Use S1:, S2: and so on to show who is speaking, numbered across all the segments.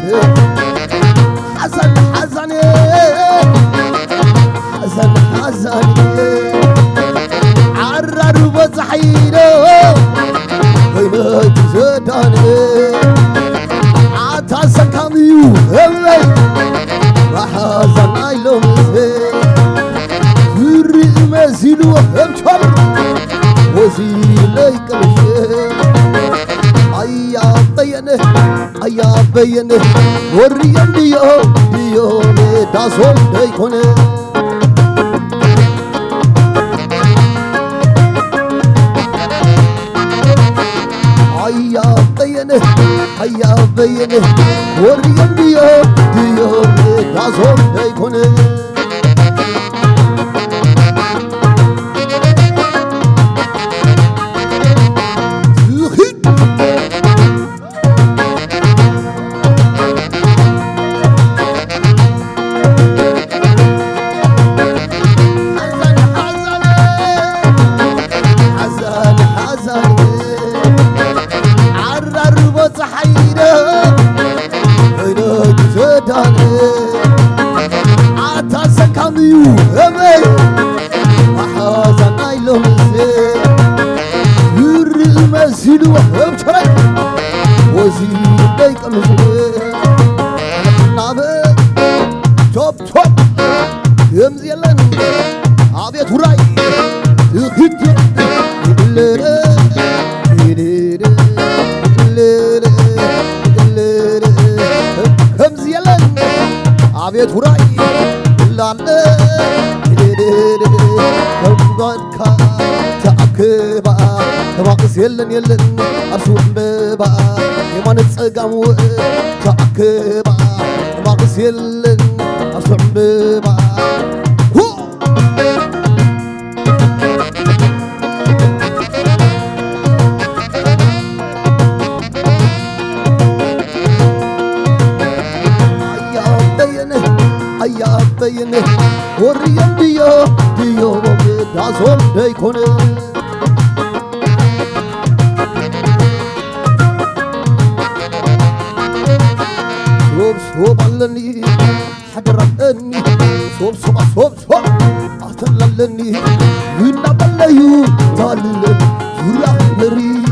S1: Yeah. بينه أيا بينه وريان ديو دازول ديكونه أيا بينه وريان ديو دازول ديكونه عبيت وراي لاله كبرك تأكبا تواقس يلن أرسول ببا يمان تسقام تأكبا تواقس يلن أرسول ببا أيا بينه وريان ديو دازول ديكونه صوب علني حدرتني صوب أتللني ينبليو تالل يرحمري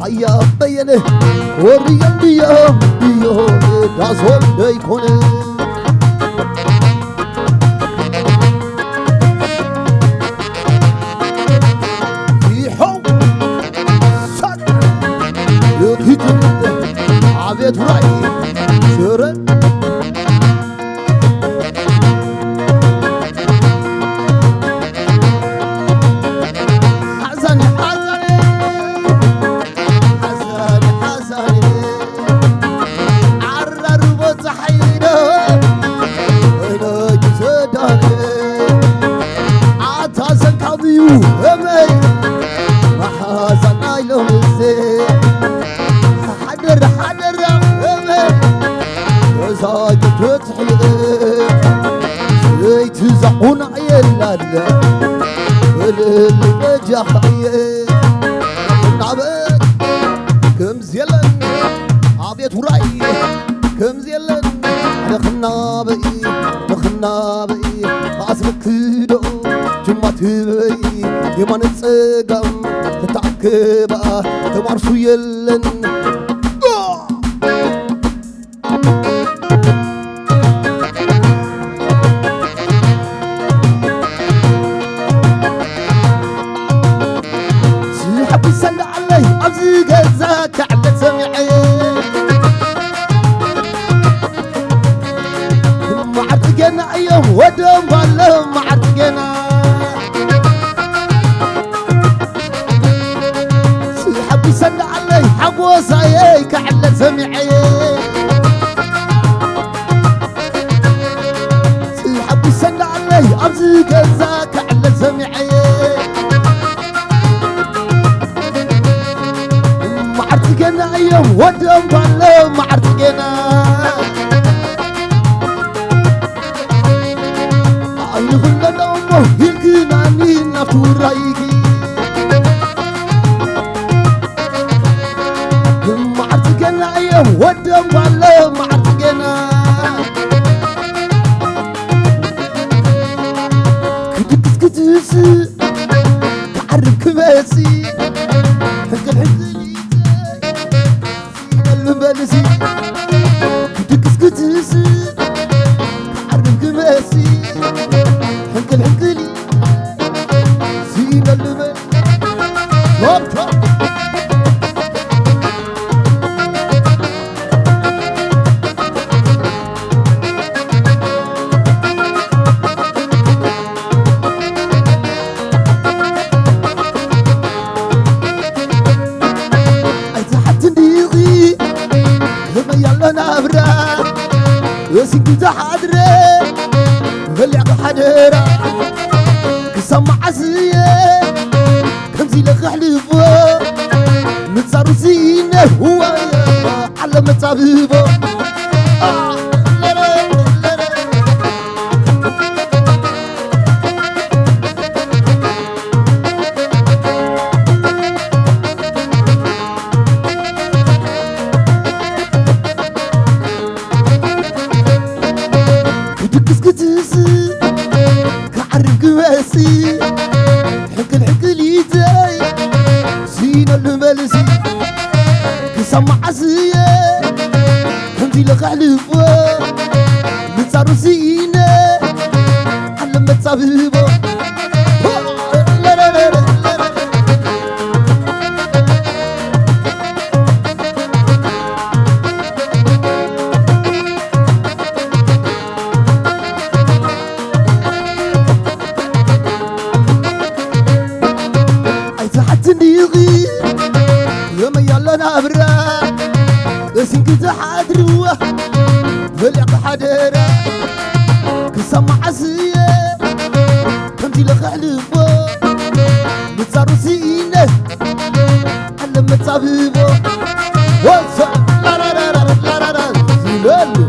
S1: أيا بينه وريان ديو دازول ديكونه عبيت وراي سرن تزعون عيال النجاح نعبك كم زيلن عبيت وراي كم زيلن نخنا بي أسمك كدو جمع تبي يمان تسقم تتعكبا تمارسو يلن ودم بالله معتقنا سيحب يسند علي حبوساي كعلة سمعي سيحب يسند علي أبزي كذا كعلة سمعي معتقنا أيام ودم بالله معتقنا يلقيناني نفورايكي معرتقنا ايام ودم بالله معرتقنا كدكس تعرف كباسي حق الحزلي سينا المبالسي كدكس تعرف كباسي حنكل حنكلي سينا اللبن هوب وسنجد حضرة غلق حدرة كسمع عسية كمزي لك حلفة متصار زينة هو على متصابيبه حكل حكلي تاي سينا الملسي كسمع عسية كنتي لك حلفة متصار سينا على متصابيبه يوم يلا نابرا سنكت حادروه فلق حدرا كسمع عسية كنتي لك حلفة متصار سينة على متصابيبه وصل لا لا لا لا لا لا زلال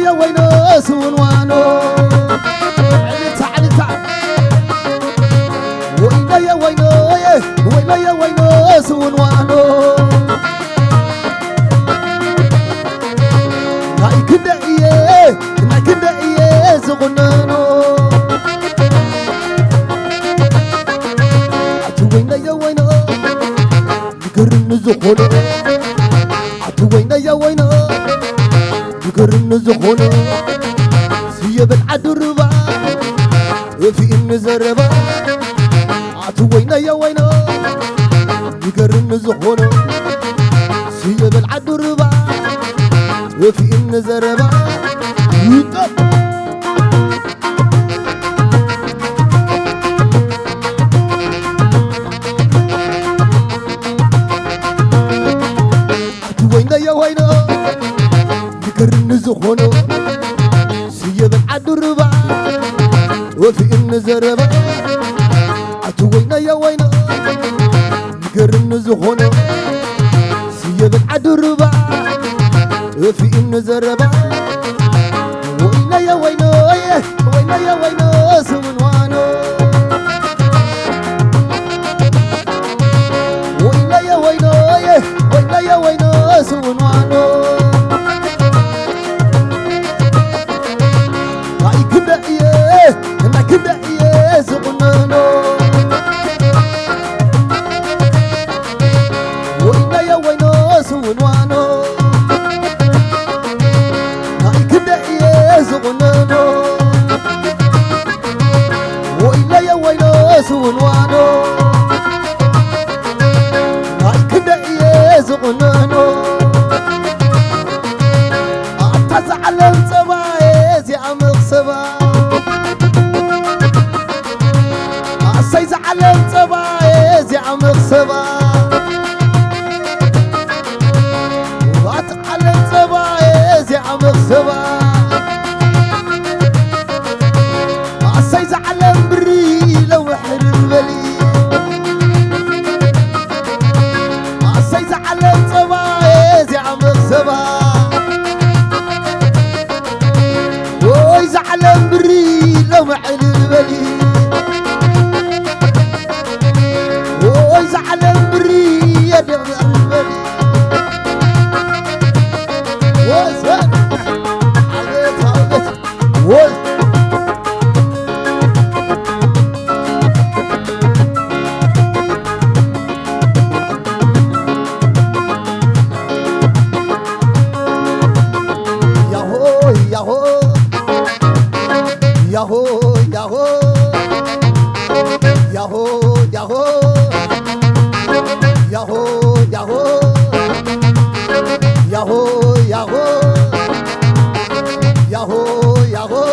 S1: يا وينو سونوانو تعال تعال وينا يا وينو سونوانو هاي كدا ايه زغنانو عتو وينا يا وينو يقرن زخونو عتو وينا يا وينو يقرن زخونو سيب العدربا في النزربا عتو وينا يا وينو يقرن زخونو سيب العدربا في النزربا عتو وينا يا وينو يقرن زخونو سيب العدربا وفي النزربا عتو وينا يا وينو يقرن زخونو سيب العدربا وفي النزربا وينا يا وينو سونوانو وينا يا وينو سونوانو كدا ايه زغنانو وينا يا وينو سونوانو هاي كدا ايه زغنانو وينا يا وينو سونوانو هاي كدا ايه زغنانو اتزعلن صبايا زي عمق صبايا سيزعلن صبايا زي عمق صبايا واتعلن صبايا زي عمق صبايا سيزعلن بري لو حر البلي سيزعلن صبايا زي عمق صبايا ويزعلن بري لو حر البلي زعلان ياهو ياهو ياهو ياهو ياهو ياهو ياهو ياهو ياهو ياهو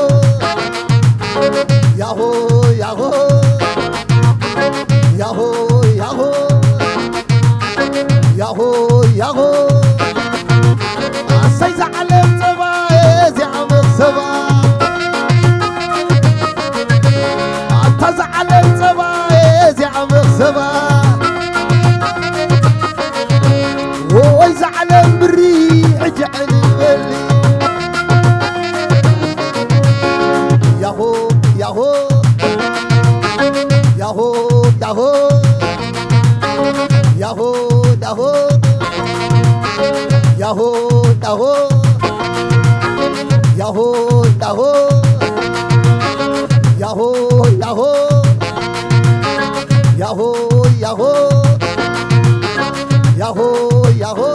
S1: ياهو ياهو ياهو ياهو ياهو ياهو سيد علم صبا يا عمق صبا تزعلم صبا يا عمق صبا ويزعلم بريح جعل الولي ياهو ياهو ياهو ياهو ياهو ياهو ياهو ياهو ياهو ياهو ياهو ياهو ياهو ياهو ياهو ياهو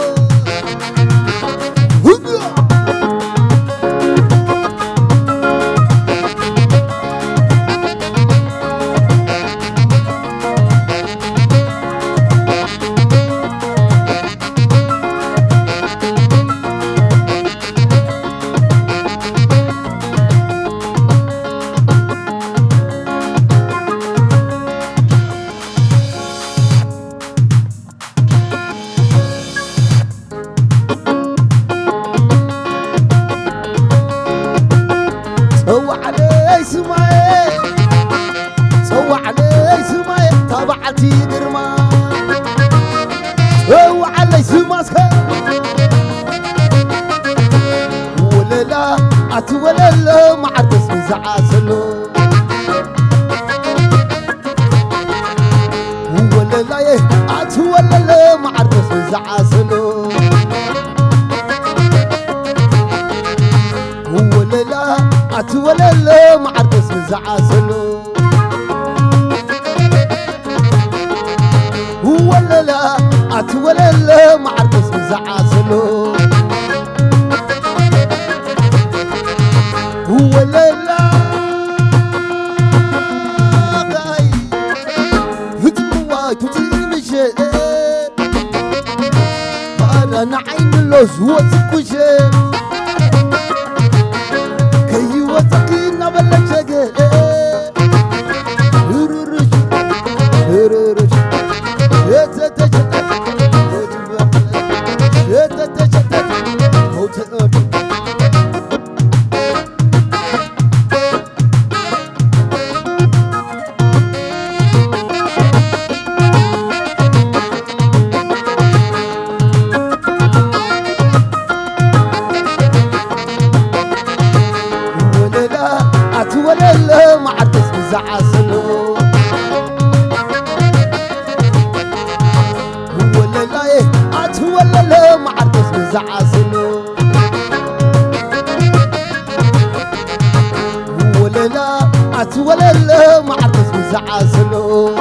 S1: أتولى ما عرس بزعاسلو ولا لا أتولى ما عرس بزعاسلو ولا لا أتولى ما عرس بزعاسلو ولا لا أتولى ما عرس بزعاسلو ولا لا غاي هدموا وتمشي انا عين اللوز وتكوشي كي وتقينا بلشقه هررش هررش يتتشتت يتتشتت موت ولا ما عرس بزعاسلو ولا لا أتولى ما عرس بزعاسلو ولا لا أتولى ما عرس بزعاسلو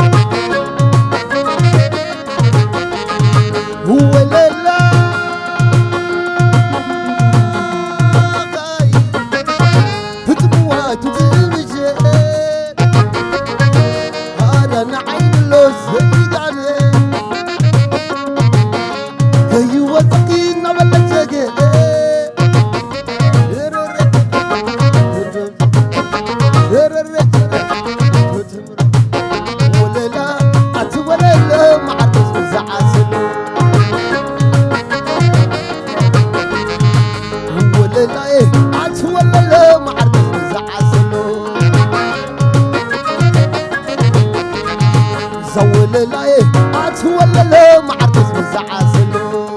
S1: ولا لا أتولى ما عرس بزعاسلو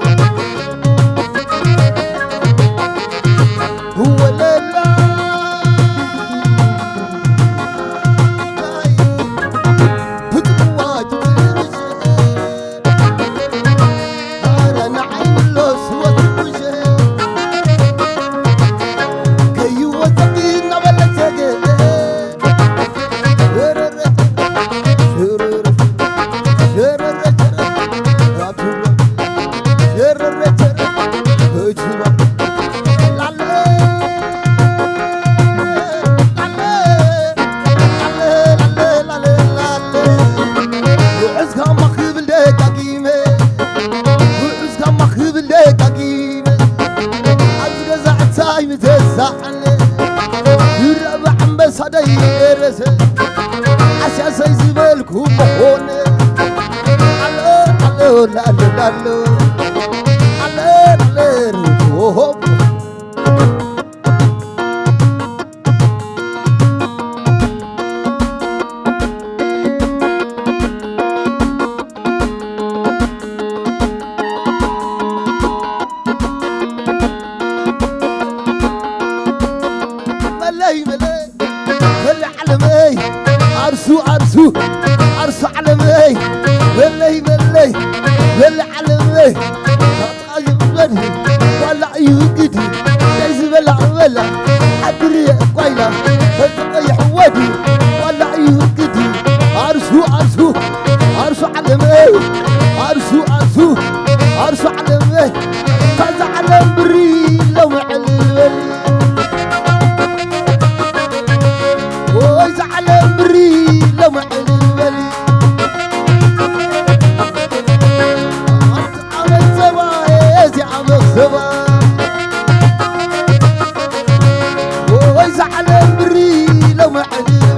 S1: ولا لا بدموات وتمشي انا عين اللوز وتمشي كي وتقينا ولا تقي درس عسى زبالكم هون علو لا لا لا علو عرسو علمي بلي علمي طايب بدي ولا يوقدي ليس بلا عبري قيله فتقي حودي ولا يوقدي عرسو علمي عرسو علمي كذا علم بري لو معلل ويزعل بري لما عين الولي عم الزبا يا عم الزبا ويزعل بري لما عين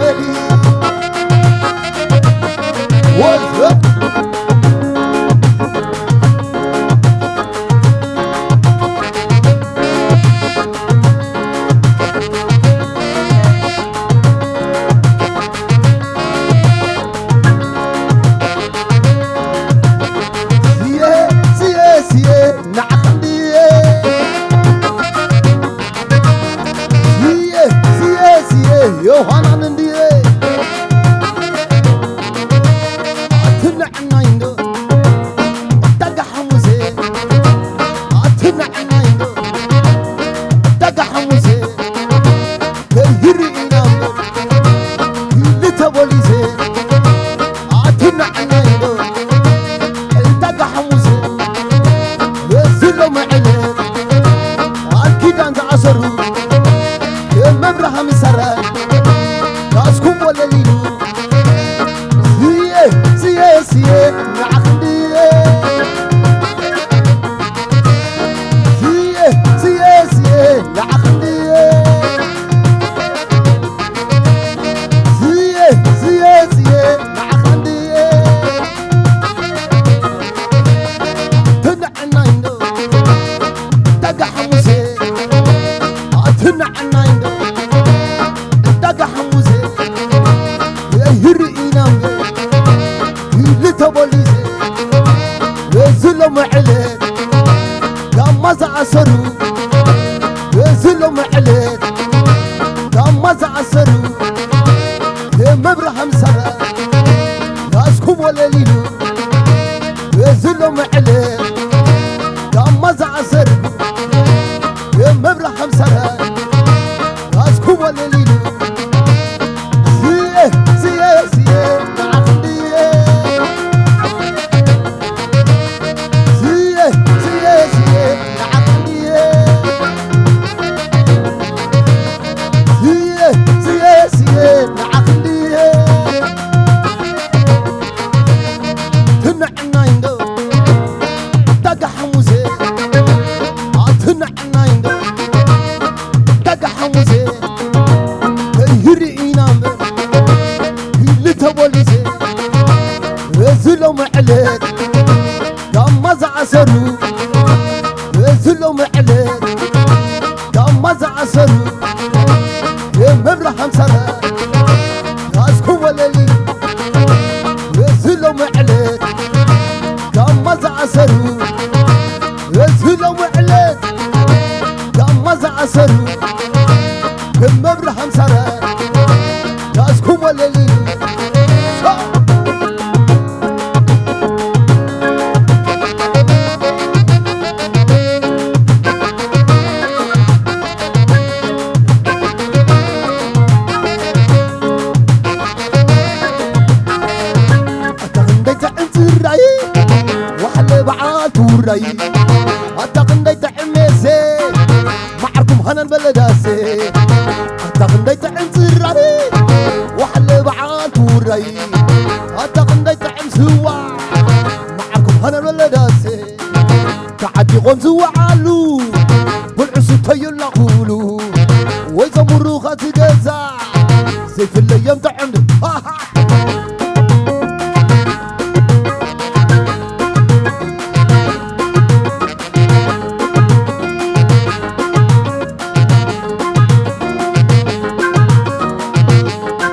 S1: يوم تعمل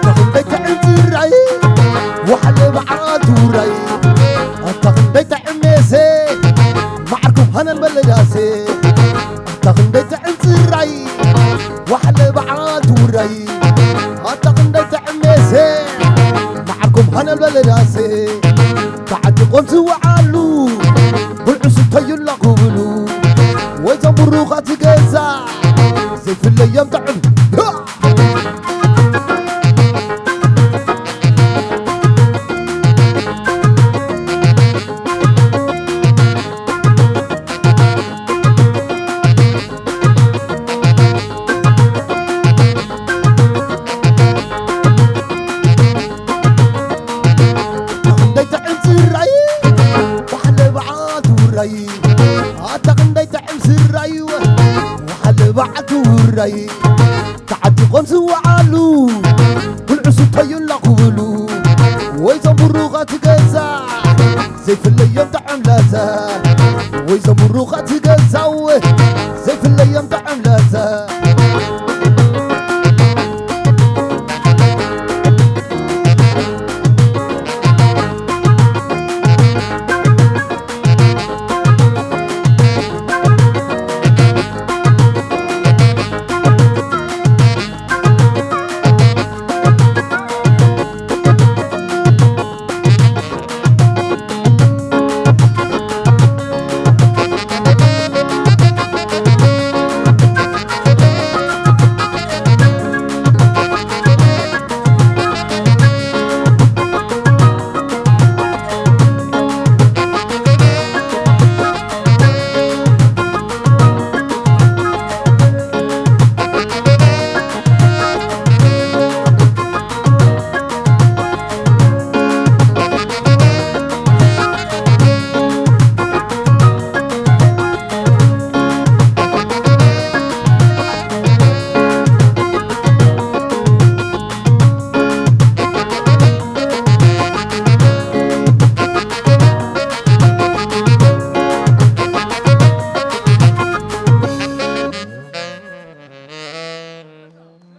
S1: تخليت عند الرأي وحلب عاد ورأي تخليت عميسي معكم هنا البلداسي تخليت عند الرأي وحلب عاد ورأي تخليت عميسي معكم هنا البلداسي بعد قمت وعالو بالعسل تيلا قبلو وإذا مروخة تقزع زي في الأيام تعب تقنديت عمس الرأي وحل بعد الرأي تعدي قمس وعالو بالعسل تيلا قبلو وإذا مروخة تقزع زي في الأيام تعمل لازا وإذا مروخة